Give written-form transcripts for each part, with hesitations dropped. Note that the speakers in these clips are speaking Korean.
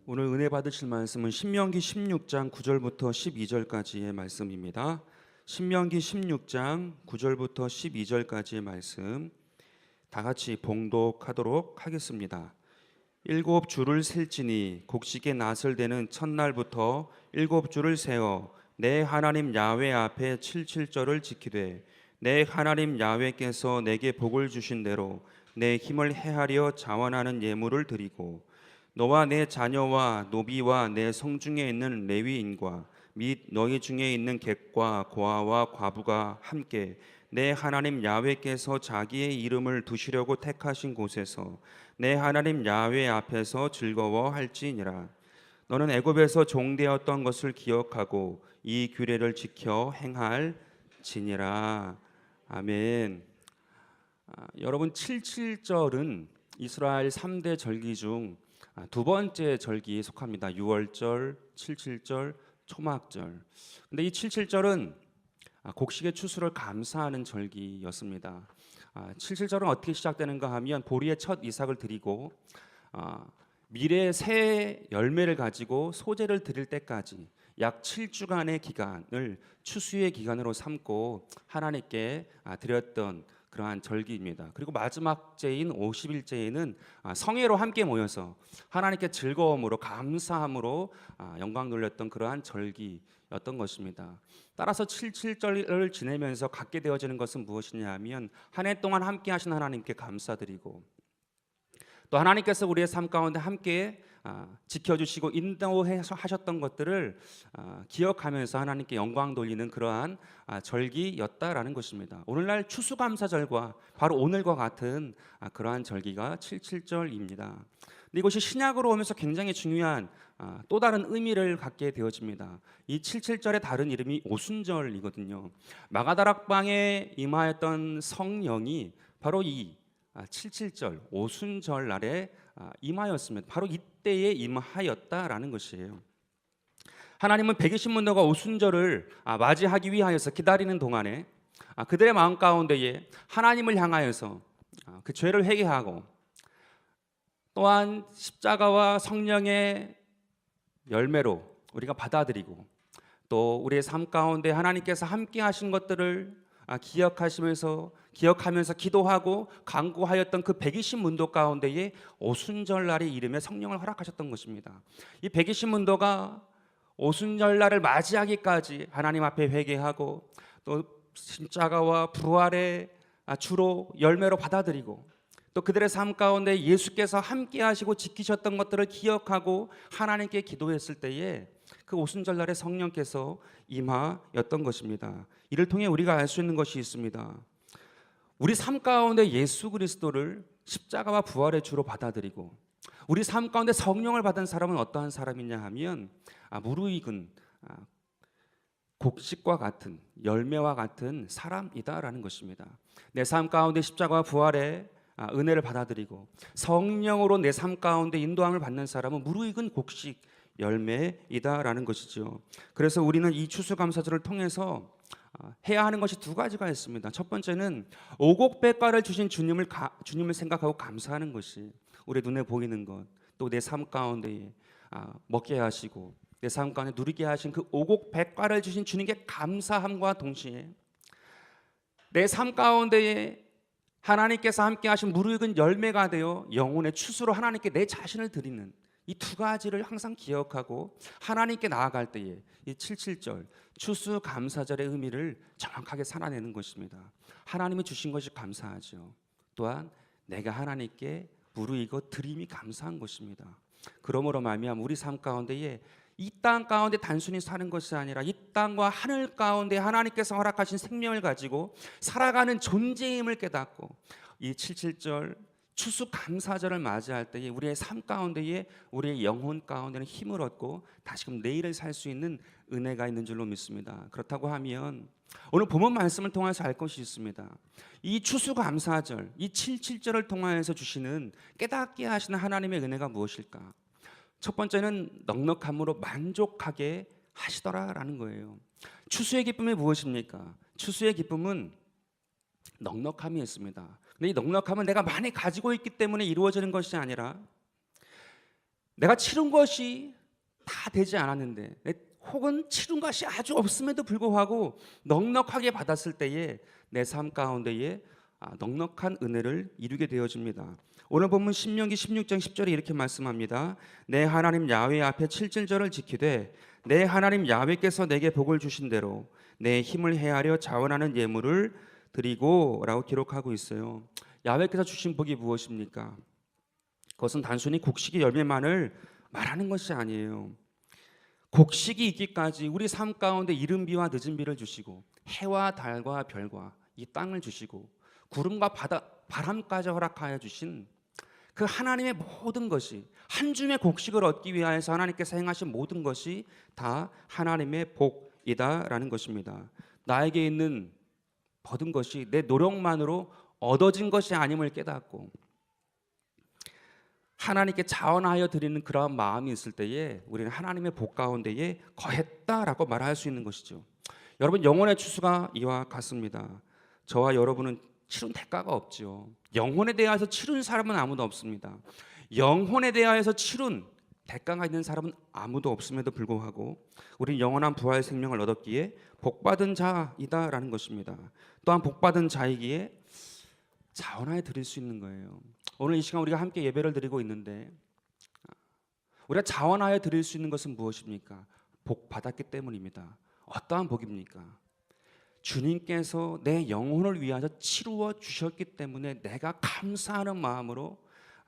오늘 은혜 받으실 말씀은 신명기 16장 9절부터 12절까지의 말씀입니다. 신명기 16장 9절부터 12절까지의 말씀 다 같이 봉독하도록 하겠습니다. 일곱 줄을 셀지니 곡식의 낫을 대는 첫날부터 일곱 줄을 세어 내 하나님 야훼 앞에 77절을 지키되 내 하나님 야훼께서 내게 복을 주신 대로 내 힘을 헤아려 자원하는 예물을 드리고 너와 내 자녀와 노비와 내 성중에 있는 레위인과 및 너희 중에 있는 객과 고아와 과부가 함께 내 하나님 야훼께서 자기의 이름을 두시려고 택하신 곳에서 내 하나님 야훼 앞에서 즐거워할지니라. 너는 애굽에서 종되었던 것을 기억하고 이 규례를 지켜 행할지니라. 아멘. 여러분, 77절은 이스라엘 3대 절기 중 두 번째 절기에 속합니다. 유월절, 77절, 초막절. 근데 이 77절은 곡식의 추수를 감사하는 절기였습니다. 77절은 어떻게 시작되는가 하면 보리의 첫 이삭을 드리고 미래의 새 열매를 가지고 소재를 드릴 때까지 약 7주간의 기간을 추수의 기간으로 삼고 하나님께 드렸던 그러한 절기입니다. 그리고 마지막 제인 50일째에는 성회로 함께 모여서 하나님께 즐거움으로 감사함으로 영광 돌렸던 그러한 절기였던 것입니다. 따라서 77절을 지내면서 갖게 되어지는 것은 무엇이냐 하면 한 해 동안 함께 하신 하나님께 감사드리고 또 하나님께서 우리의 삶 가운데 함께 지켜주시고 인도하셨던 것들을 기억하면서 하나님께 영광 돌리는 그러한 절기였다라는 것입니다. 오늘날 추수감사절과 바로 오늘과 같은 그러한 절기가 77절입니다. 근데 이것이 신약으로 오면서 굉장히 중요한 또 다른 의미를 갖게 되어집니다. 이 77절의 다른 이름이 오순절이거든요. 마가다락방에 임하였던 성령이 바로 이 77절 오순절 날에 임하였습니다. 바로 이때에 임하였다라는 것이에요. 하나님은 120문도가 오순절을 맞이하기 위하여서 기다리는 동안에 그들의 마음 가운데에 하나님을 향하여서 그 죄를 회개하고 또한 십자가와 성령의 열매로 우리가 받아들이고 또 우리의 삶 가운데 하나님께서 함께 하신 것들을 기억하면서 기도하고 간구하였던 그 120문도 가운데에 오순절날의 이름에 성령을 허락하셨던 것입니다. 이 120문도가 오순절날을 맞이하기까지 하나님 앞에 회개하고 또 십자가와 부활의 주로 열매로 받아들이고 또 그들의 삶 가운데 예수께서 함께 하시고 지키셨던 것들을 기억하고 하나님께 기도했을 때에 그 오순절날에 성령께서 임하였던 것입니다. 이를 통해 우리가 알 수 있는 것이 있습니다. 우리 삶 가운데 예수 그리스도를 십자가와 부활의 주로 받아들이고 우리 삶 가운데 성령을 받은 사람은 어떠한 사람이냐 하면 무르익은 곡식과 같은 열매와 같은 사람이다라는 것입니다. 내 삶 가운데 십자가와 부활의 은혜를 받아들이고 성령으로 내 삶 가운데 인도함을 받는 사람은 무르익은 곡식 열매이다라는 것이죠. 그래서 우리는 이 추수감사절을 통해서 해야 하는 것이 두 가지가 있습니다. 첫 번째는 오곡백과를 주신 주님을 생각하고 감사하는 것이 우리 눈에 보이는 것, 또 내 삶 가운데 먹게 하시고 내 삶 가운데 누리게 하신 그 오곡백과를 주신 주님께 감사함과 동시에 내 삶 가운데에 하나님께서 함께 하신 무르익은 열매가 되어 영혼의 추수로 하나님께 내 자신을 드리는 이 두 가지를 항상 기억하고 하나님께 나아갈 때에 이 77절 추수감사절의 의미를 정확하게 살아내는 것입니다. 하나님이 주신 것이 감사하죠. 또한 내가 하나님께 무르익어 드림이 감사한 것입니다. 그러므로 말미암아 우리 삶 가운데에 이 땅 가운데 단순히 사는 것이 아니라 이 땅과 하늘 가운데 하나님께서 허락하신 생명을 가지고 살아가는 존재임을 깨닫고 이 77절 추수감사절을 맞이할 때에 우리의 삶 가운데에 우리의 영혼 가운데는 힘을 얻고 다시금 내일을 살 수 있는 은혜가 있는 줄로 믿습니다. 그렇다고 하면 오늘 본문 말씀을 통해서 알 것이 있습니다. 이 추수감사절, 이 77절을 통하여서 주시는 깨닫게 하시는 하나님의 은혜가 무엇일까? 첫 번째는 넉넉함으로 만족하게 하시더라라는 거예요. 추수의 기쁨이 무엇입니까? 추수의 기쁨은 넉넉함이 있습니다. 근데 이 넉넉함은 내가 많이 가지고 있기 때문에 이루어지는 것이 아니라 내가 치른 것이 다 되지 않았는데, 혹은 치른 것이 아주 없음에도 불구하고 넉넉하게 받았을 때에 내 삶 가운데에 넉넉한 은혜를 이루게 되어집니다. 오늘 본문 신명기 16장 10절에 이렇게 말씀합니다. 내 하나님 야훼 앞에 칠칠절을 지키되 내 하나님 야훼께서 내게 복을 주신 대로 내 힘을 헤아려 자원하는 예물을 드리고 라고 기록하고 있어요. 야훼께서 주신 복이 무엇입니까? 그것은 단순히 곡식의 열매만을 말하는 것이 아니에요. 곡식이 있기까지 우리 삶 가운데 이른 비와 늦은 비를 주시고 해와 달과 별과 이 땅을 주시고 구름과 바람까지 허락하여 주신 그 하나님의 모든 것이, 한 줌의 곡식을 얻기 위하여서 하나님께서 행하신 모든 것이 다 하나님의 복이다라는 것입니다. 나에게 있는 모든 것이 내 노력만으로 얻어진 것이 아님을 깨닫고 하나님께 자원하여 드리는 그러한 마음이 있을 때에 우리는 하나님의 복 가운데에 거했다라고 말할 수 있는 것이죠. 여러분, 영혼의 추수가 이와 같습니다. 저와 여러분은 치른 대가가 없죠. 영혼에 대하여서 치른 사람은 아무도 없습니다. 영혼에 대하여서 치른 대가가 있는 사람은 아무도 없음에도 불구하고 우리는 영원한 부활 생명을 얻었기에 복받은 자이다라는 것입니다. 또한 복받은 자이기에 자원하여 드릴 수 있는 거예요. 오늘 이 시간 우리가 함께 예배를 드리고 있는데 우리가 자원하여 드릴 수 있는 것은 무엇입니까? 복 받았기 때문입니다. 어떠한 복입니까? 주님께서 내 영혼을 위하여 치루어 주셨기 때문에 내가 감사하는 마음으로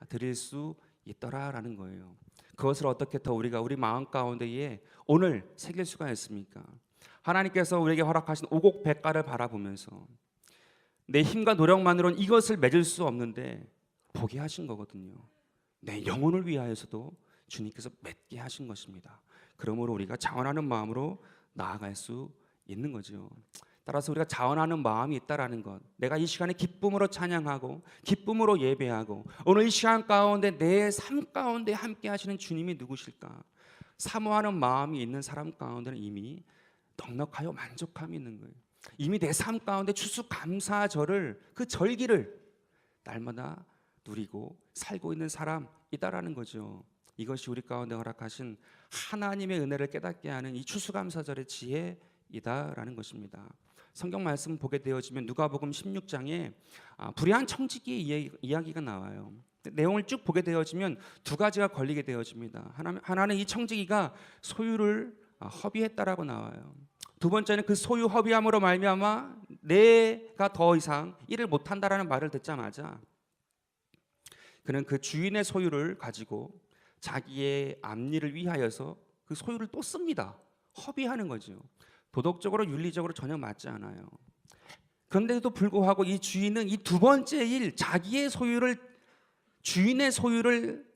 드릴 수 있더라라는 거예요. 그것을 어떻게 더 우리가 우리 마음 가운데에 오늘 새길 수가 있습니까? 하나님께서 우리에게 허락하신 오곡백과를 바라보면서 내 힘과 노력만으로는 이것을 맺을 수 없는데 보게 하신 거거든요. 내 영혼을 위하여서도 주님께서 맺게 하신 것입니다. 그러므로 우리가 자원하는 마음으로 나아갈 수 있는 거죠. 따라서 우리가 자원하는 마음이 있다라는 것, 내가 이 시간에 기쁨으로 찬양하고 기쁨으로 예배하고 오늘 이 시간 가운데 내 삶 가운데 함께 하시는 주님이 누구실까? 사모하는 마음이 있는 사람 가운데는 이미 넉넉하여 만족함이 있는 거예요. 이미 내 삶 가운데 추수감사절을, 그 절기를 날마다 누리고 살고 있는 사람이다라는 거죠. 이것이 우리 가운데 허락하신 하나님의 은혜를 깨닫게 하는 이 추수감사절의 지혜이다라는 것입니다. 성경 말씀 보게 되어지면 누가복음 16장에 불의한 청지기의 이야기가 나와요. 내용을 쭉 보게 되어지면 두 가지가 걸리게 되어집니다. 하나는 이 청지기가 소유를 허비했다라고 나와요. 두 번째는 그 소유 허비함으로 말미암아 내가 더 이상 일을 못한다라는 말을 듣자마자 그는 그 주인의 소유를 가지고 자기의 앞일을 위하여서 그 소유를 또 씁니다. 허비하는 거죠. 도덕적으로 윤리적으로 전혀 맞지 않아요. 그런데도 불구하고 이 주인은 이 두 번째 일, 자기의 소유를, 주인의 소유를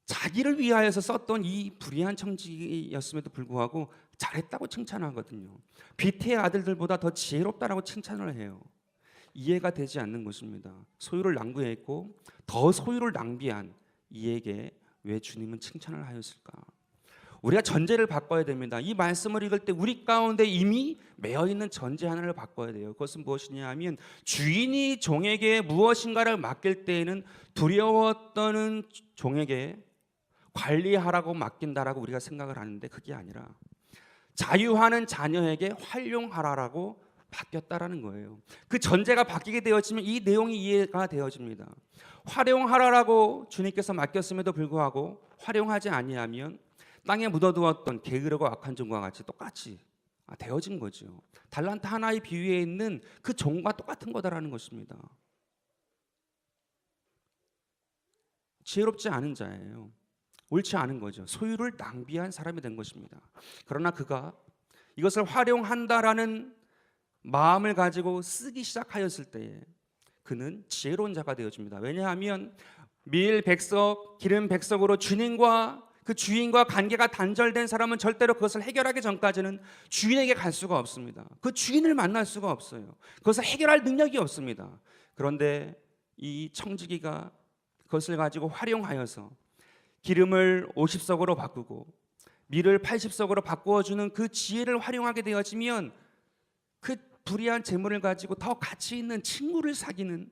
자기를 위하여서 썼던 이 불의한 청지기였음에도 불구하고 잘했다고 칭찬하거든요. 비태의 아들들보다 더 지혜롭다라고 칭찬을 해요. 이해가 되지 않는 것입니다. 소유를 낭비했고 더 소유를 낭비한 이에게 왜 주님은 칭찬을 하였을까? 우리가 전제를 바꿔야 됩니다. 이 말씀을 읽을 때 우리 가운데 이미 매어있는 전제 하나를 바꿔야 돼요. 그것은 무엇이냐 하면 주인이 종에게 무엇인가를 맡길 때에는 두려웠던 종에게 관리하라고 맡긴다라고 우리가 생각을 하는데 그게 아니라 자유하는 자녀에게 활용하라라고 바뀌었다라는 거예요. 그 전제가 바뀌게 되어지면 이 내용이 이해가 되어집니다. 활용하라라고 주님께서 맡겼음에도 불구하고 활용하지 아니하면 땅에 묻어두었던 게으르고 악한 종과 같이 똑같이 되어진 거죠. 달란트 하나의 비유에 있는 그 종과 똑같은 거다라는 것입니다. 지혜롭지 않은 자예요. 옳지 않은 거죠. 소유를 낭비한 사람이 된 것입니다. 그러나 그가 이것을 활용한다라는 마음을 가지고 쓰기 시작하였을 때에 그는 지혜로운 자가 되어집니다. 왜냐하면 밀 백석, 기름 백석으로 주님과 그 주인과 관계가 단절된 사람은 절대로 그것을 해결하기 전까지는 주인에게 갈 수가 없습니다. 그 주인을 만날 수가 없어요. 그것을 해결할 능력이 없습니다. 그런데 이 청지기가 그것을 가지고 활용하여서 기름을 50석으로 바꾸고 밀을 80석으로 바꾸어주는 그 지혜를 활용하게 되어지면 그 불의한 재물을 가지고 더 가치 있는 친구를 사귀는,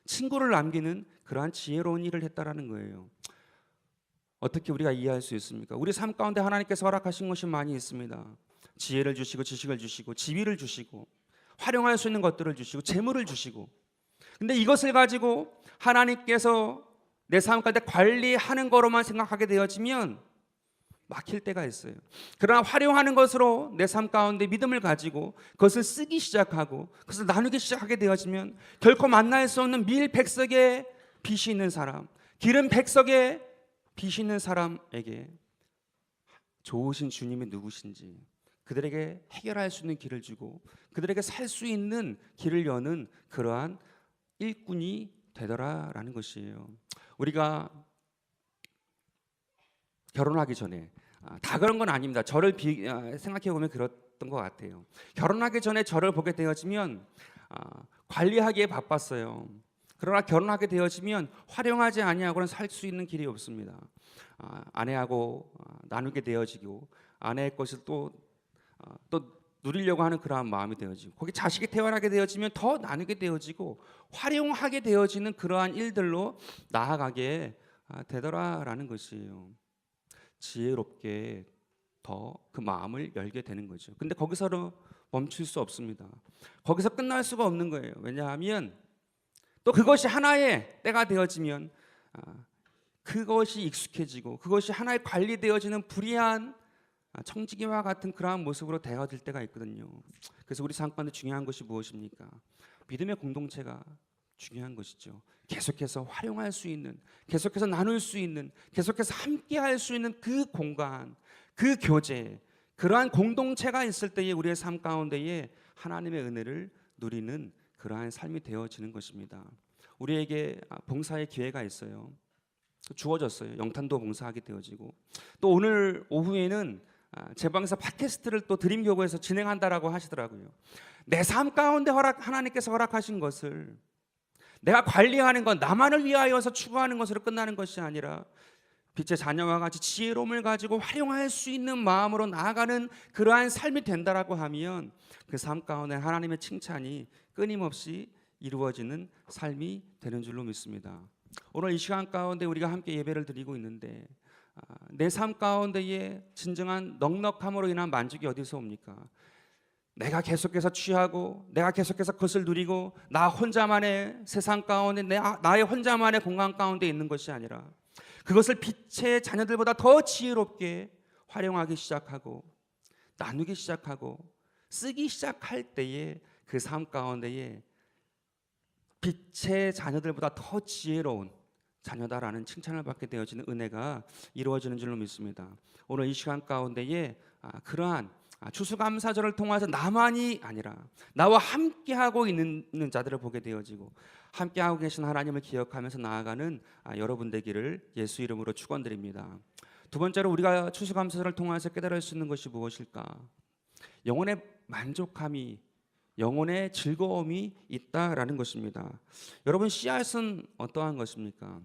친구를 남기는 그러한 지혜로운 일을 했다라는 거예요. 어떻게 우리가 이해할 수 있습니까? 우리 삶 가운데 하나님께서 허락하신 것이 많이 있습니다. 지혜를 주시고 지식을 주시고 지위를 주시고 활용할 수 있는 것들을 주시고 재물을 주시고, 근데 이것을 가지고 하나님께서 내 삶 가운데 관리하는 거로만 생각하게 되어지면 막힐 때가 있어요. 그러나 활용하는 것으로 내 삶 가운데 믿음을 가지고 그것을 쓰기 시작하고 그것을 나누기 시작하게 되어지면 결코 만날 수 없는 밀백석의 빚이 있는 사람, 기름 백석의 빚이 있는 사람에게 좋으신 주님이 누구신지, 그들에게 해결할 수 있는 길을 주고 그들에게 살 수 있는 길을 여는 그러한 일꾼이 되더라라는 것이에요. 우리가 결혼하기 전에, 다 그런 건 아닙니다. 저를 생각해 보면 그랬던 것 같아요. 결혼하기 전에 저를 보게 되어지면 관리하기에 바빴어요. 그러나 결혼하게 되어지면 활용하지 아니하고는 살 수 있는 길이 없습니다. 아내하고 나누게 되어지고 아내의 것을 또 누리려고 하는 그러한 마음이 되어지고, 거기 자식이 태어나게 되어지면 더 나누게 되어지고 활용하게 되어지는 그러한 일들로 나아가게 되더라라는 것이에요. 지혜롭게 더 그 마음을 열게 되는 거죠. 근데 거기서는 멈출 수 없습니다. 거기서 끝날 수가 없는 거예요. 왜냐하면 또 그것이 하나의 때가 되어지면 그것이 익숙해지고 그것이 하나의 관리되어지는 불의한 청지기와 같은 그러한 모습으로 되어질 때가 있거든요. 그래서 우리 삶 가운데 중요한 것이 무엇입니까? 믿음의 공동체가 중요한 것이죠. 계속해서 활용할 수 있는, 계속해서 나눌 수 있는, 계속해서 함께할 수 있는 그 공간, 그 교제, 그러한 공동체가 있을 때에 우리의 삶 가운데에 하나님의 은혜를 누리는 그러한 삶이 되어지는 것입니다. 우리에게 봉사의 기회가 있어요. 주어졌어요. 영탄도 봉사하게 되어지고, 또 오늘 오후에는 제 방에서 팟캐스트를 또 드림교구에서 진행한다라고 하시더라고요. 내 삶 가운데 하나님께서 허락하신 것을 내가 관리하는 건 나만을 위하여서 추구하는 것으로 끝나는 것이 아니라 빛의 자녀와 같이 지혜로움을 가지고 활용할 수 있는 마음으로 나아가는 그러한 삶이 된다라고 하면 그 삶 가운데 하나님의 칭찬이 끊임없이 이루어지는 삶이 되는 줄로 믿습니다. 오늘 이 시간 가운데 우리가 함께 예배를 드리고 있는데 내 삶 가운데의 진정한 넉넉함으로 인한 만족이 어디서 옵니까? 내가 계속해서 취하고 내가 계속해서 그것을 누리고 나 혼자만의 세상 가운데 나의 혼자만의 공간 가운데 있는 것이 아니라 그것을 빛의 자녀들보다 더 지혜롭게 활용하기 시작하고 나누기 시작하고 쓰기 시작할 때에 그 삶 가운데에 빛의 자녀들보다 더 지혜로운 자녀다라는 칭찬을 받게 되어지는 은혜가 이루어지는 줄로 믿습니다. 오늘 이 시간 가운데에 그러한 추수감사절을 통해서 나만이 아니라 나와 함께하고 있는 자들을 보게 되어지고 함께하고 계신 하나님을 기억하면서 나아가는 여러분 되기를 예수 이름으로 축원드립니다. 두 번째로 우리가 추수감사절을 통해서 깨달을 수 있는 것이 무엇일까? 영혼의 만족함이, 영혼의 즐거움이 있다라는 것입니다. 여러분, 씨앗은 어떠한 것입니까?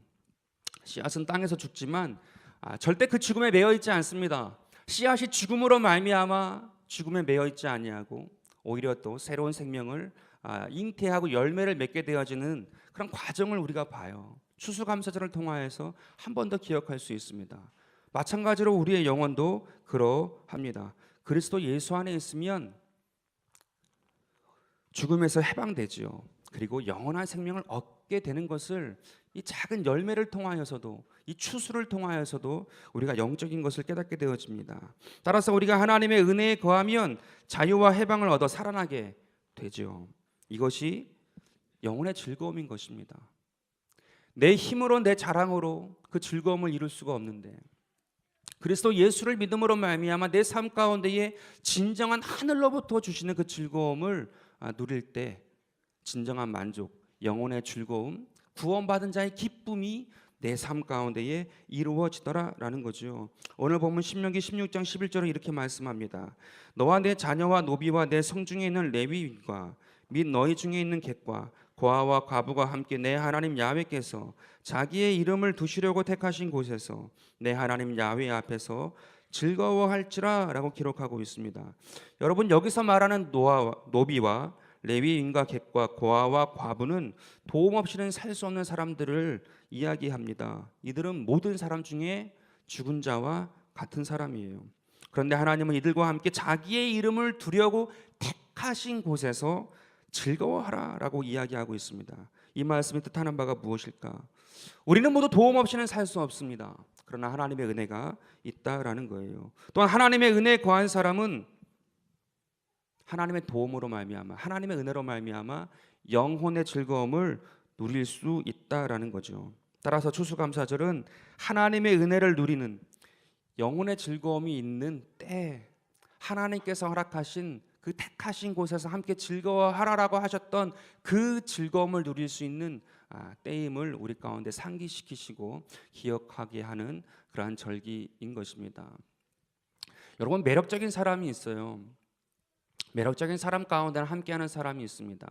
씨앗은 땅에서 죽지만 절대 그 죽음에 매여 있지 않습니다. 씨앗이 죽음으로 말미암아 죽음에 매여 있지 아니하고 오히려 또 새로운 생명을 잉태하고 열매를 맺게 되어지는 그런 과정을 우리가 봐요. 추수감사절을 통하여서 한 번 더 기억할 수 있습니다. 마찬가지로 우리의 영혼도 그러합니다. 그리스도 예수 안에 있으면 죽음에서 해방되지요. 그리고 영원한 생명을 얻게 되는 것을 이 작은 열매를 통하여서도, 이 추수를 통하여서도 우리가 영적인 것을 깨닫게 되어집니다. 따라서 우리가 하나님의 은혜에 거하면 자유와 해방을 얻어 살아나게 되죠. 이것이 영혼의 즐거움인 것입니다. 내 힘으로, 내 자랑으로 그 즐거움을 이룰 수가 없는데 그리스도 예수를 믿음으로 말미암아 내 삶 가운데에 진정한 하늘로부터 주시는 그 즐거움을 누릴 때 진정한 만족, 영혼의 즐거움, 구원받은 자의 기쁨이 내 삶 가운데에 이루어지더라라는 거죠. 오늘 보면 신명기 16장 11절에 이렇게 말씀합니다. 너와 내 자녀와 노비와 내 성중에 있는 레위인과 및 너희 중에 있는 객과 고아와 과부가 함께 내 하나님 야훼께서 자기의 이름을 두시려고 택하신 곳에서 내 하나님 야훼 앞에서 즐거워할지라 라고 기록하고 있습니다. 여러분, 여기서 말하는 노비와 레위인과 객과 고아와 과부는 도움 없이는 살 수 없는 사람들을 이야기합니다. 이들은 모든 사람 중에 죽은 자와 같은 사람이에요. 그런데 하나님은 이들과 함께 자기의 이름을 두려고 택하신 곳에서 즐거워하라라고 이야기하고 있습니다. 이 말씀이 뜻하는 바가 무엇일까? 우리는 모두 도움 없이는 살 수 없습니다. 그러나 하나님의 은혜가 있다라는 거예요. 또한 하나님의 은혜에 거한 사람은 하나님의 도움으로 말미암아, 하나님의 은혜로 말미암아 영혼의 즐거움을 누릴 수 있다라는 거죠. 따라서 추수감사절은 하나님의 은혜를 누리는 영혼의 즐거움이 있는 때, 하나님께서 허락하신 그 택하신 곳에서 함께 즐거워하라라고 하셨던 그 즐거움을 누릴 수 있는 때임을 우리 가운데 상기시키시고 기억하게 하는 그러한 절기인 것입니다. 여러분, 매력적인 사람이 있어요. 매력적인 사람 가운데는 함께하는 사람이 있습니다.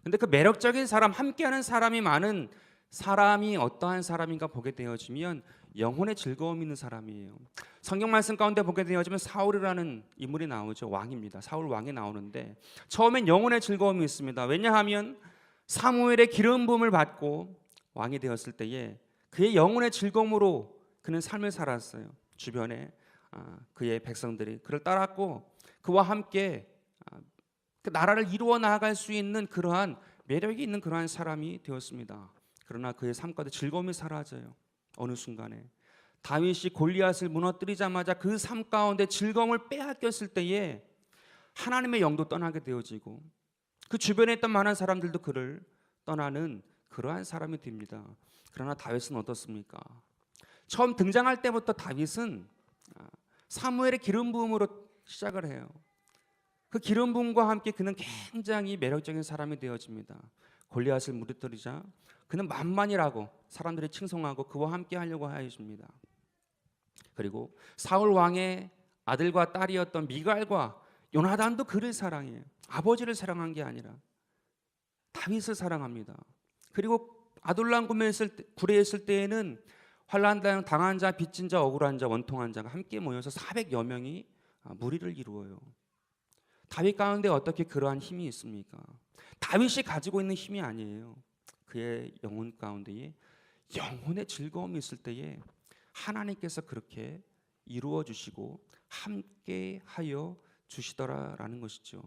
근데 그 매력적인 사람, 함께하는 사람이 많은 사람이 어떠한 사람인가 보게 되어지면 영혼의 즐거움이 있는 사람이에요. 성경 말씀 가운데 보게 되어지면 사울이라는 인물이 나오죠. 왕입니다. 사울 왕이 나오는데 처음엔 영혼의 즐거움이 있습니다. 왜냐하면 사무엘의 기름 부음을 받고 왕이 되었을 때에 그의 영혼의 즐거움으로 그는 삶을 살았어요. 주변에 그의 백성들이 그를 따랐고 그와 함께 그 나라를 이루어 나아갈 수 있는 그러한 매력이 있는 그러한 사람이 되었습니다. 그러나 그의 삶 가운데 즐거움이 사라져요. 어느 순간에 다윗이 골리앗을 무너뜨리자마자 그 삶 가운데 즐거움을 빼앗겼을 때에 하나님의 영도 떠나게 되어지고 그 주변에 있던 많은 사람들도 그를 떠나는 그러한 사람이 됩니다. 그러나 다윗은 어떻습니까? 처음 등장할 때부터 다윗은 사무엘의 기름 부음으로 시작을 해요. 그 기름 부음과 함께 그는 굉장히 매력적인 사람이 되어집니다. 골리앗을 무너뜨리자 그는 만만이라고 사람들이 칭송하고 그와 함께 하려고 하십니다. 그리고 사울 왕의 아들과 딸이었던 미갈과 요나단도 그를 사랑해요. 아버지를 사랑한 게 아니라 다윗을 사랑합니다. 그리고 아둘람 굴에 있을 때에는 환난 당한 자, 빚진 자, 억울한 자, 원통한 자가 함께 모여서 400여 명이 무리를 이루어요. 다윗 가운데 어떻게 그러한 힘이 있습니까? 다윗이 가지고 있는 힘이 아니에요. 그의 영혼 가운데에 영혼의 즐거움이 있을 때에 하나님께서 그렇게 이루어 주시고 함께 하여 주시더라라는 것이죠.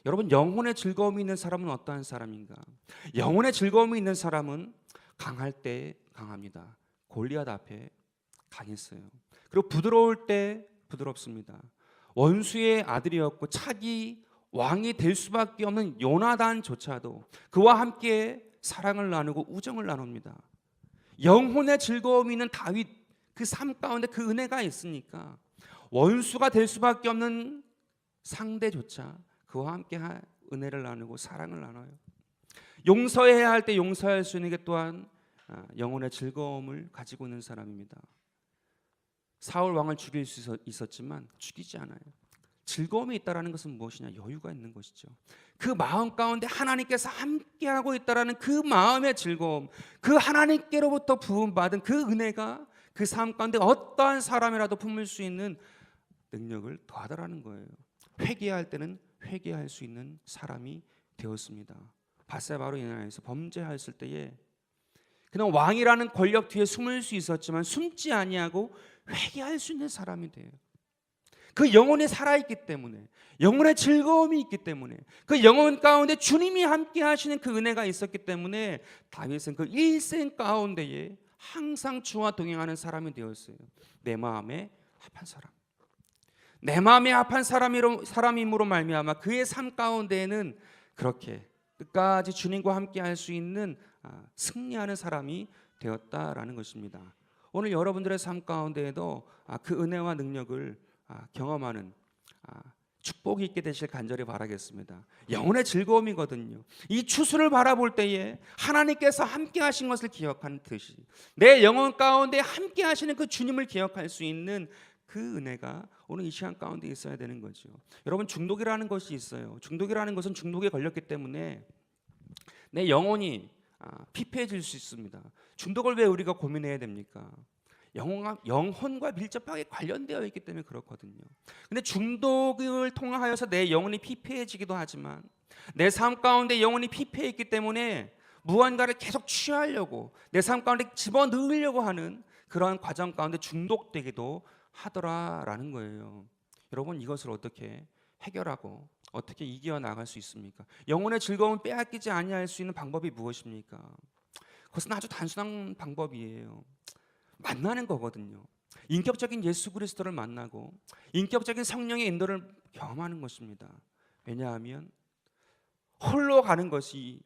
여러분, 영혼의 즐거움이 있는 사람은 어떠한 사람인가? 영혼의 즐거움이 있는 사람은 강할 때 강합니다. 골리앗 앞에 강했어요. 그리고 부드러울 때 부드럽습니다. 원수의 아들이었고 차기 왕이 될 수밖에 없는 요나단조차도 그와 함께 사랑을 나누고 우정을 나눕니다. 영혼의 즐거움이 있는 다윗, 그 삶 가운데 그 은혜가 있으니까 원수가 될 수밖에 없는 상대조차 그와 함께 은혜를 나누고 사랑을 나눠요. 용서해야 할 때 용서할 수 있는 게 또한 영혼의 즐거움을 가지고 있는 사람입니다. 사울 왕을 죽일 수 있었지만 죽이지 않아요. 즐거움이 있다라는 것은 무엇이냐? 여유가 있는 것이죠. 그 마음 가운데 하나님께서 함께하고 있다라는 그 마음의 즐거움, 그 하나님께로부터 부음받은 그 은혜가 그 삶 가운데 어떠한 사람이라도 품을 수 있는 능력을 더하더라는 거예요. 회개할 때는 회개할 수 있는 사람이 되었습니다. 바세바로 인하여서 범죄하였을 때에 그냥 왕이라는 권력 뒤에 숨을 수 있었지만 숨지 아니하고 회개할 수 있는 사람이 돼요. 그 영혼이 살아있기 때문에, 영혼의 즐거움이 있기 때문에, 그 영혼 가운데 주님이 함께 하시는 그 은혜가 있었기 때문에 다윗은 그 일생 가운데에 항상 주와 동행하는 사람이 되었어요. 내 마음에 합한 사람, 내 마음에 합한 사람임으로 말미암아 그의 삶 가운데에는 그렇게 끝까지 주님과 함께 할 수 있는 승리하는 사람이 되었다라는 것입니다. 오늘 여러분들의 삶 가운데에도 그 은혜와 능력을 경험하는 축복이 있게 되실 간절히 바라겠습니다. 영혼의 즐거움이거든요. 이 추수를 바라볼 때에 하나님께서 함께 하신 것을 기억하는 듯이 내 영혼 가운데 함께 하시는 그 주님을 기억할 수 있는 그 은혜가 오늘 이 시간 가운데 있어야 되는 거죠. 여러분, 중독이라는 것이 있어요. 중독이라는 것은 중독에 걸렸기 때문에 내 영혼이 피폐해질 수 있습니다. 중독을 왜 우리가 고민해야 됩니까? 영혼과 밀접하게 관련되어 있기 때문에 그렇거든요. 근데 중독을 통하여서 내 영혼이 피폐해지기도 하지만 내 삶 가운데 영혼이 피폐해 있기 때문에 무언가를 계속 취하려고 내 삶 가운데 집어넣으려고 하는 그런 과정 가운데 중독되기도 하더라라는 거예요. 여러분, 이것을 어떻게 해결하고 어떻게 이겨 나갈 수 있습니까? 영혼의 즐거움을 빼앗기지 아니할 수 있는 방법이 무엇입니까? 그것은 아주 단순한 방법이에요. 만나는 거거든요. 인격적인 예수 그리스도를 만나고 인격적인 성령의 인도를 경험하는 것입니다. 왜냐하면 홀로 가는 것이,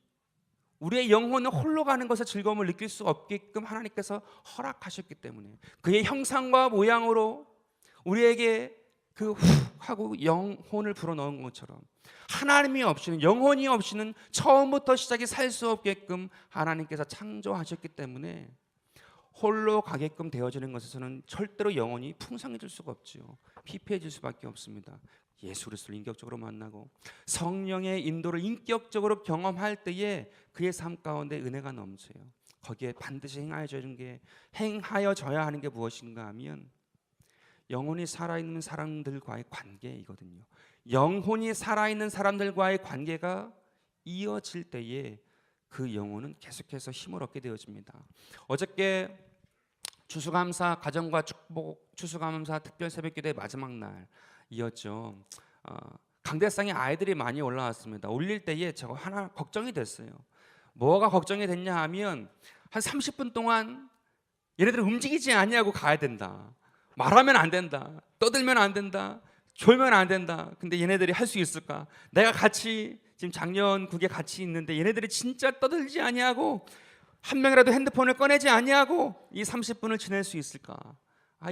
우리의 영혼은 홀로 가는 것에 즐거움을 느낄 수 없게끔 하나님께서 허락하셨기 때문에, 그의 형상과 모양으로 우리에게 그 훅 하고 영혼을 불어넣은 것처럼 하나님이 없이는, 영혼이 없이는 처음부터 시작이 살 수 없게끔 하나님께서 창조하셨기 때문에 홀로 가게끔 되어지는 것에서는 절대로 영혼이 풍성해질 수가 없지요. 피폐해질 수밖에 없습니다. 예수 그리스도를 인격적으로 만나고 성령의 인도를 인격적으로 경험할 때에 그의 삶 가운데 은혜가 넘쳐요. 거기에 반드시 행하여져야 하는 게 무엇인가 하면 영혼이 살아있는 사람들과의 관계이거든요. 영혼이 살아있는 사람들과의 관계가 이어질 때에 그 영혼은 계속해서 힘을 얻게 되어집니다. 어저께 추수감사 가정과 축복 추수감사 특별 새벽기도의 마지막 날이었죠. 강대상에 아이들이 많이 올라왔습니다. 올릴 때에 제가 하나 걱정이 됐어요. 뭐가 걱정이 됐냐 하면 한 30분 동안 얘네들이 움직이지 아니하고 가야 된다. 말하면 안 된다. 떠들면 안 된다. 졸면 안 된다. 근데 얘네들이 할 수 있을까? 내가 같이 지금 작년국에 같이 있는데 얘네들이 진짜 떠들지 아니하고 한 명이라도 핸드폰을 꺼내지 아니하고 이 30분을 지낼 수 있을까?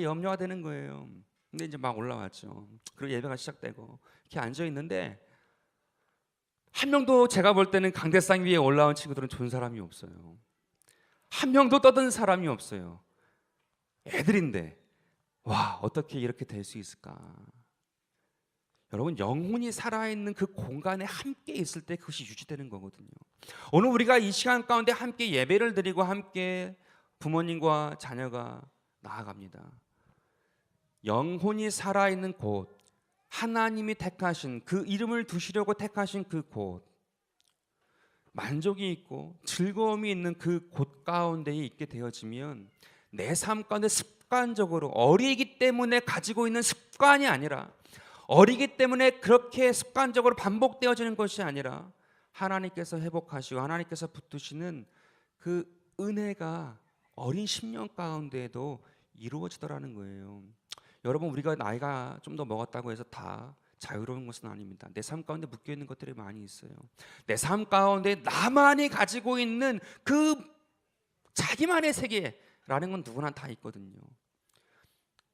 염려가 되는 거예요. 근데 이제 막 올라왔죠. 그리고 예배가 시작되고 이렇게 앉아 있는데 한 명도, 제가 볼 때는 강대상 위에 올라온 친구들은 좋은 사람이 없어요. 한 명도 떠든 사람이 없어요. 애들인데 와, 어떻게 이렇게 될 수 있을까? 여러분, 영혼이 살아있는 그 공간에 함께 있을 때 그것이 유지되는 거거든요. 오늘 우리가 이 시간 가운데 함께 예배를 드리고 함께 부모님과 자녀가 나아갑니다. 영혼이 살아있는 곳, 하나님이 택하신, 그 이름을 두시려고 택하신 그 곳, 만족이 있고 즐거움이 있는 그 곳 가운데에 있게 되어지면 내 삶 가운데 습관적으로, 어리기 때문에 가지고 있는 습관이 아니라, 어리기 때문에 그렇게 습관적으로 반복되어지는 것이 아니라 하나님께서 회복하시고 하나님께서 붙드시는 그 은혜가 어린 심령 가운데에도 이루어지더라는 거예요. 여러분, 우리가 나이가 좀 더 먹었다고 해서 다 자유로운 것은 아닙니다. 내 삶 가운데 묶여있는 것들이 많이 있어요. 내 삶 가운데 나만이 가지고 있는 그 자기만의 세계라는 건 누구나 다 있거든요.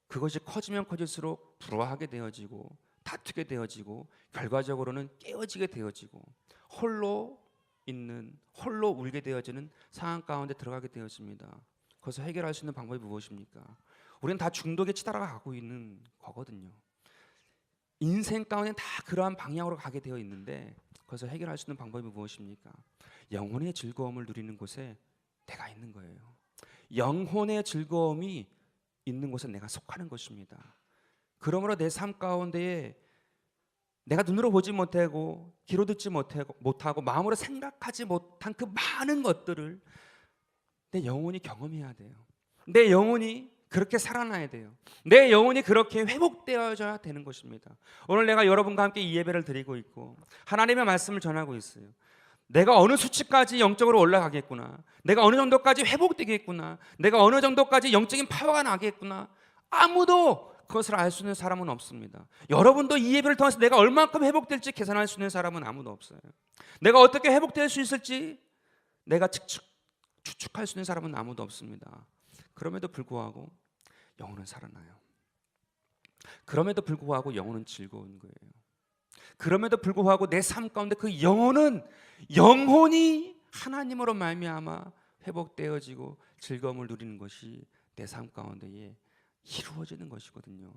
그것이 커지면 커질수록 부러워하게 되어지고 다투게 되어지고 결과적으로는 깨어지게 되어지고 홀로 있는, 홀로 울게 되어지는 상황 가운데 들어가게 되어집니다. 그것을 해결할 수 있는 방법이 무엇입니까? 우리는 다 중독에 치달아가고 있는 거거든요. 인생 가운데 다 그러한 방향으로 가게 되어 있는데 그것을 해결할 수 있는 방법이 무엇입니까? 영혼의 즐거움을 누리는 곳에 내가 있는 거예요. 영혼의 즐거움이 있는 곳에 내가 속하는 것입니다. 그러므로 내 삶 가운데에 내가 눈으로 보지 못하고 귀로 듣지 못하고 마음으로 생각하지 못한 그 많은 것들을 내 영혼이 경험해야 돼요. 내 영혼이 그렇게 살아나야 돼요. 내 영혼이 그렇게 회복되어져야 되는 것입니다. 오늘 내가 여러분과 함께 이 예배를 드리고 있고 하나님의 말씀을 전하고 있어요. 내가 어느 수치까지 영적으로 올라가겠구나, 내가 어느 정도까지 회복되겠구나, 내가 어느 정도까지 영적인 파워가 나겠구나, 아무도 그것을 알 수 있는 사람은 없습니다. 여러분도 이 예배를 통해서 내가 얼만큼 회복될지 계산할 수 있는 사람은 아무도 없어요. 내가 어떻게 회복될 수 있을지 내가 추측할 수 있는 사람은 아무도 없습니다. 그럼에도 불구하고 영혼은 살아나요. 그럼에도 불구하고 영혼은 즐거운 거예요. 그럼에도 불구하고 내 삶 가운데 그 영혼이 하나님으로 말미암아 회복되어지고 즐거움을 누리는 것이 내 삶 가운데에 이루어지는 것이거든요.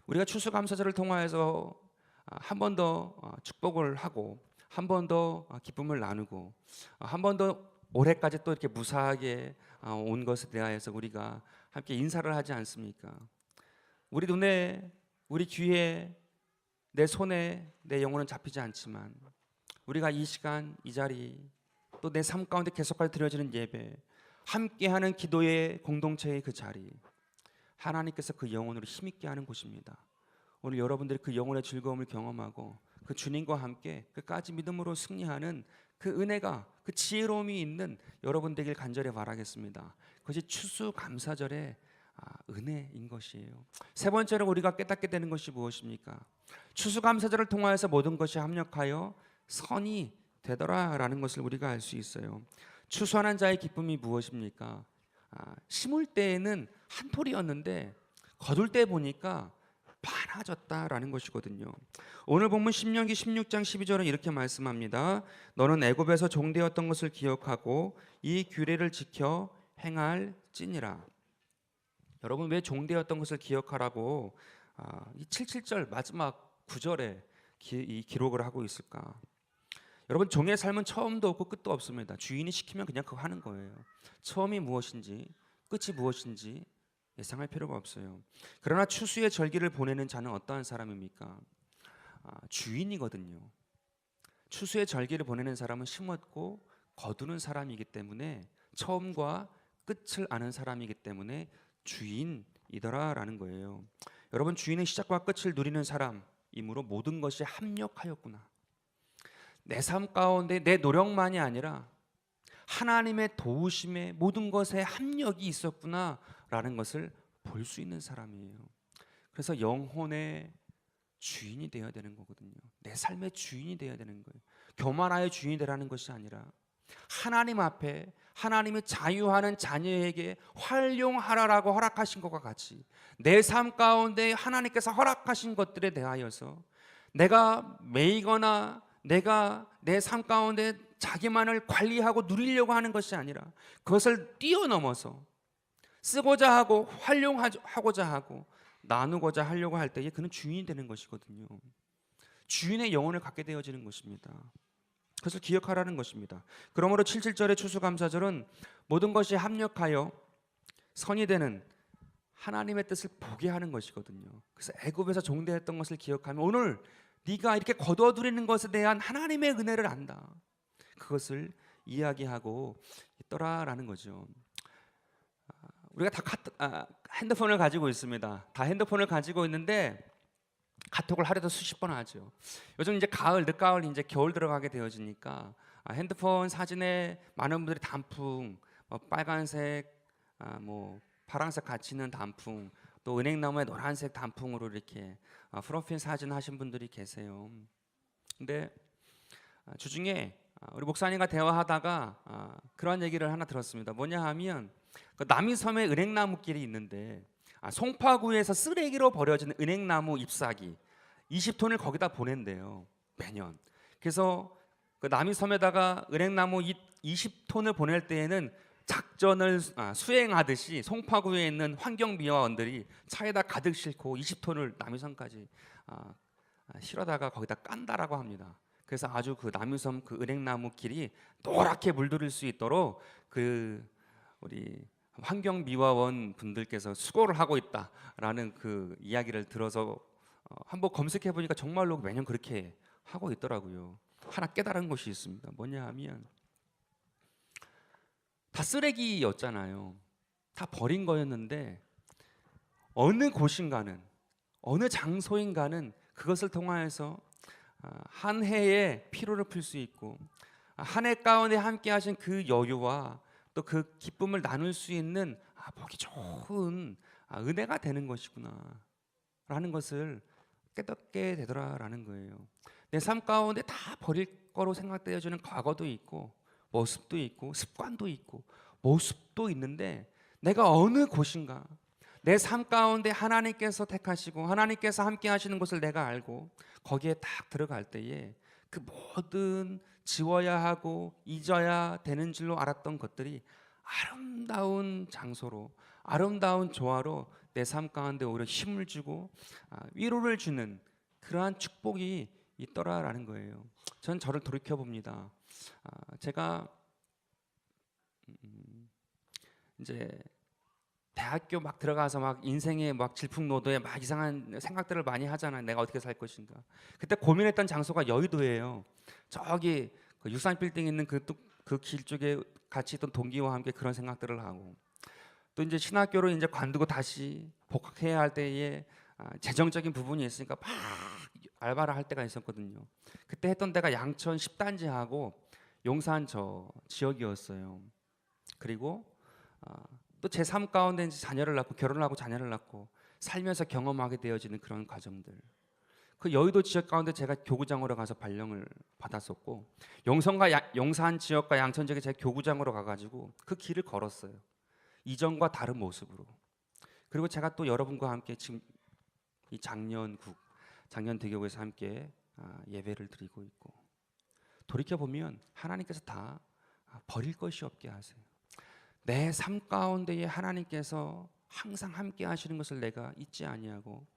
우리가 추수감사절을 통하여서 한 번 더 축복을 하고 한 번 더 기쁨을 나누고 한 번 더 올해까지 또 이렇게 무사하게 온 것에 대하여서 우리가 함께 인사를 하지 않습니까? 우리 눈에, 우리 귀에, 내 손에 내 영혼은 잡히지 않지만 우리가 이 시간, 이 자리, 또 내 삶 가운데 계속하여 드려지는 예배, 함께하는 기도의 공동체의 그 자리, 하나님께서 그 영혼으로 힘있게 하는 곳입니다. 오늘 여러분들이 그 영혼의 즐거움을 경험하고 그 주님과 함께 끝까지 믿음으로 승리하는 그 은혜가, 그 지혜로움이 있는 여러분 되길 간절히 바라겠습니다. 그것이 추수감사절의 은혜인 것이에요. 세 번째로 우리가 깨닫게 되는 것이 무엇입니까? 추수감사절을 통하여서 모든 것이 합력하여 선이 되더라라는 것을 우리가 알 수 있어요. 추수하는 자의 기쁨이 무엇입니까? 심을 때에는 한 톨이었는데 거둘 때 보니까 많아졌다라는 것이거든요. 오늘 본문 신명기 16장 12절은 이렇게 말씀합니다. 너는 애굽에서 종되었던 것을 기억하고 이 규례를 지켜 행할지니라. 여러분, 왜 종되었던 것을 기억하라고 이 77절 마지막 9절에 이 기록을 하고 있을까? 여러분, 종의 삶은 처음도 없고 끝도 없습니다. 주인이 시키면 그냥 그거 하는 거예요. 처음이 무엇인지 끝이 무엇인지 예상할 필요가 없어요. 그러나 추수의 절기를 보내는 자는 어떠한 사람입니까? 주인이거든요. 추수의 절기를 보내는 사람은 심었고 거두는 사람이기 때문에, 처음과 끝을 아는 사람이기 때문에 주인이더라라는 거예요. 여러분, 주인의 시작과 끝을 누리는 사람이므로 모든 것이 합력하였구나. 내 삶 가운데 내 노력만이 아니라 하나님의 도우심에 모든 것에 합력이 있었구나라는 것을 볼 수 있는 사람이에요. 그래서 영혼의 주인이 되어야 되는 거거든요. 내 삶의 주인이 되어야 되는 거예요. 교만하여 주인이 되라는 것이 아니라 하나님 앞에 하나님이 자유하는 자녀에게 활용하라라고 허락하신 것과 같이 내 삶 가운데 하나님께서 허락하신 것들에 대하여서 내가 매이거나 내가 내 삶 가운데 자기만을 관리하고 누리려고 하는 것이 아니라 그것을 뛰어넘어서 쓰고자 하고 활용하고자 하고 나누고자 하려고 할 때에 그는 주인이 되는 것이거든요. 주인의 영혼을 갖게 되어지는 것입니다. 그것을 기억하라는 것입니다. 그러므로 77절의 추수감사절은 모든 것이 합력하여 선이 되는 하나님의 뜻을 보게 하는 것이거든요. 그래서 애굽에서 종되었던 것을 기억하면 오늘 네가 이렇게 거둬들이는 것에 대한 하나님의 은혜를 안다. 그것을 이야기하고 있더라라는 거죠. 우리가 다 핸드폰을 가지고 있습니다. 다 핸드폰을 가지고 있는데 카톡을 하루에도 수십 번 하죠. 요즘 이제 가을, 늦가을, 이제 겨울 들어가게 되어지니까 핸드폰 사진에 많은 분들이 단풍, 빨간색, 파란색 같이 있는 단풍, 또 은행나무에 노란색 단풍으로 이렇게 프로필 사진 하신 분들이 계세요. 근데 주중에 우리 목사님과 대화하다가 그런 얘기를 하나 들었습니다. 뭐냐 하면 그 남이섬에 은행나무길이 있는데 송파구에서 쓰레기로 버려진 은행나무 잎사귀 20톤을 거기다 보낸대요, 매년. 그래서 그 남이섬에다가 은행나무 잎 20톤을 보낼 때에는 작전을 수행하듯이 송파구에 있는 환경미화원들이 차에다 가득 싣고 20톤을 남이섬까지 실어다가 거기다 깐다라고 합니다. 그래서 아주 그 남이섬 그 은행나무 길이 노랗게 물들일 수 있도록 그 우리 환경미화원 분들께서 수고를 하고 있다라는 그 이야기를 들어서 한번 검색해 보니까 정말로 매년 그렇게 하고 있더라고요. 하나 깨달은 것이 있습니다. 뭐냐 하면 다 쓰레기였잖아요. 다 버린 거였는데 어느 곳인가는, 어느 장소인가는 그것을 통하여서 한 해의 피로를 풀 수 있고 한 해 가운데 함께 하신 그 여유와 또 그 기쁨을 나눌 수 있는 보기 좋은 은혜가 되는 것이구나 라는 것을 깨닫게 되더라라는 거예요. 내 삶 가운데 다 버릴 거로 생각되어지는 과거도 있고 모습도 있고 습관도 있고 모습도 있는데 내가 어느 곳인가 내 삶 가운데 하나님께서 택하시고 하나님께서 함께 하시는 것을 내가 알고 거기에 딱 들어갈 때에 그 모든 지워야 하고 잊어야 되는 줄로 알았던 것들이 아름다운 장소로, 아름다운 조화로 내 삶 가운데 오히려 힘을 주고 위로를 주는 그러한 축복이 있더라라는 거예요. 전 저를 돌이켜 봅니다. 제가 이제 대학교 막 들어가서 막 인생의 막 질풍노도에 막 이상한 생각들을 많이 하잖아요. 내가 어떻게 살 것인가. 그때 고민했던 장소가 여의도예요. 저기 그 63빌딩 있는 그 그 길 쪽에 같이 있던 동기와 함께 그런 생각들을 하고, 또 이제 신학교를 이제 관두고 다시 복학해야 할 때에 재정적인 부분이 있으니까 막 알바를 할 때가 있었거든요. 그때 했던 데가 양천 10단지하고 용산 저 지역이었어요. 그리고 또 제 삶 가운데 이제 자녀를 낳고 결혼을 하고 자녀를 낳고 살면서 경험하게 되어지는 그런 과정들. 그 여의도 지역 가운데 제가 교구장으로 가서 발령을 받았었고, 용산 지역과 양천 지역에 제가 교구장으로 가가지고 그 길을 걸었어요. 이전과 다른 모습으로. 그리고 제가 또 여러분과 함께 지금 이 작년 대교구에서 함께 예배를 드리고 있고, 돌이켜 보면 하나님께서 다 버릴 것이 없게 하세요. 내 삶 가운데에 하나님께서 항상 함께 하시는 것을 내가 잊지 아니하고,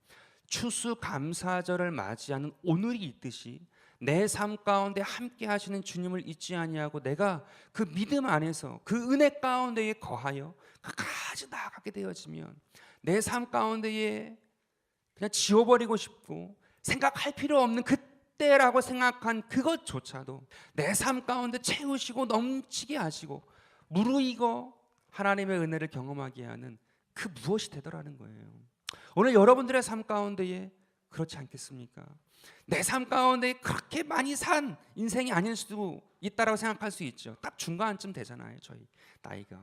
추수감사절을 맞이하는 오늘이 있듯이 내 삶 가운데 함께 하시는 주님을 잊지 아니하고 내가 그 믿음 안에서 그 은혜 가운데에 거하여 끝까지 나아가게 되어지면 내 삶 가운데에 그냥 지워버리고 싶고 생각할 필요 없는 그때라고 생각한 그것조차도 내 삶 가운데 채우시고 넘치게 하시고 무르익어 하나님의 은혜를 경험하게 하는 그 무엇이 되더라는 거예요. 오늘 여러분들의 삶 가운데에 그렇지 않겠습니까? 내 삶 가운데 그렇게 많이 산 인생이 아닐 수도 있다라고 생각할 수 있죠. 딱 중간쯤 되잖아요, 저희 나이가.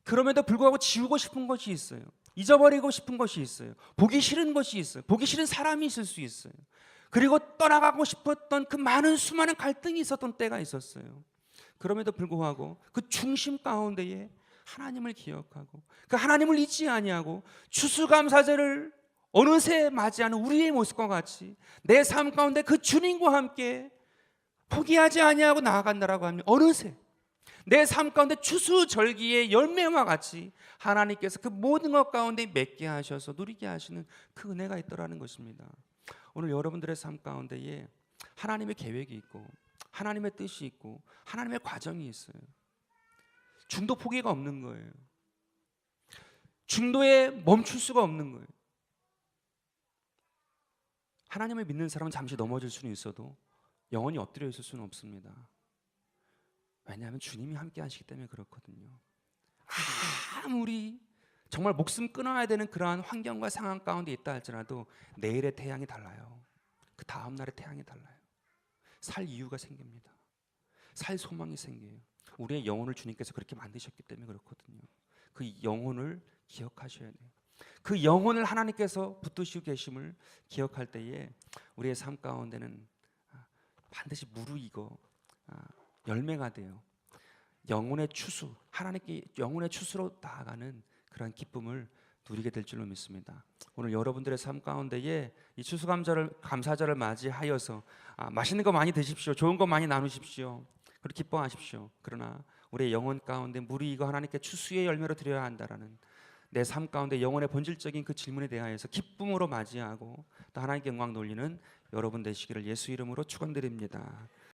그럼에도 불구하고 지우고 싶은 것이 있어요. 잊어버리고 싶은 것이 있어요. 보기 싫은 것이 있어요. 보기 싫은 사람이 있을 수 있어요. 그리고 떠나가고 싶었던 그 많은 수많은 갈등이 있었던 때가 있었어요. 그럼에도 불구하고 그 중심 가운데에 하나님을 기억하고 그 하나님을 잊지 아니하고 추수감사절을 어느새 맞이하는 우리의 모습과 같이 내 삶 가운데 그 주님과 함께 포기하지 아니하고 나아간다라고 하면 어느새 내 삶 가운데 추수절기의 열매와 같이 하나님께서 그 모든 것 가운데 맺게 하셔서 누리게 하시는 그 은혜가 있더라는 것입니다. 오늘 여러분들의 삶 가운데에 하나님의 계획이 있고 하나님의 뜻이 있고 하나님의 과정이 있어요. 중도 포기가 없는 거예요. 중도에 멈출 수가 없는 거예요. 하나님을 믿는 사람은 잠시 넘어질 수는 있어도 영원히 엎드려 있을 수는 없습니다. 왜냐하면 주님이 함께 하시기 때문에 그렇거든요. 아무리 정말 목숨 끊어야 되는 그러한 환경과 상황 가운데 있다 할지라도 내일의 태양이 달라요. 그 다음 날의 태양이 달라요. 살 이유가 생깁니다. 살 소망이 생겨요. 우리의 영혼을 주님께서 그렇게 만드셨기 때문에 그렇거든요. 그 영혼을 기억하셔야 돼요. 그 영혼을 하나님께서 붙드시고 계심을 기억할 때에 우리의 삶 가운데는 반드시 무르익어 열매가 돼요. 영혼의 추수, 하나님께 영혼의 추수로 나아가는 그런 기쁨을 누리게 될 줄로 믿습니다. 오늘 여러분들의 삶 가운데에 이 추수감사절을 맞이하여서 맛있는 거 많이 드십시오. 좋은 거 많이 나누십시오. 그리고 기뻐하십시오. 그러나 우리의 영혼 가운데 무르익어 하나님께 추수의 열매로 드려야 한다라는 내 삶 가운데 영혼의 본질적인 그 질문에 대하여서 기쁨으로 맞이하고 또 하나님께 영광 돌리는 여러분 되시기를 예수 이름으로 축원드립니다.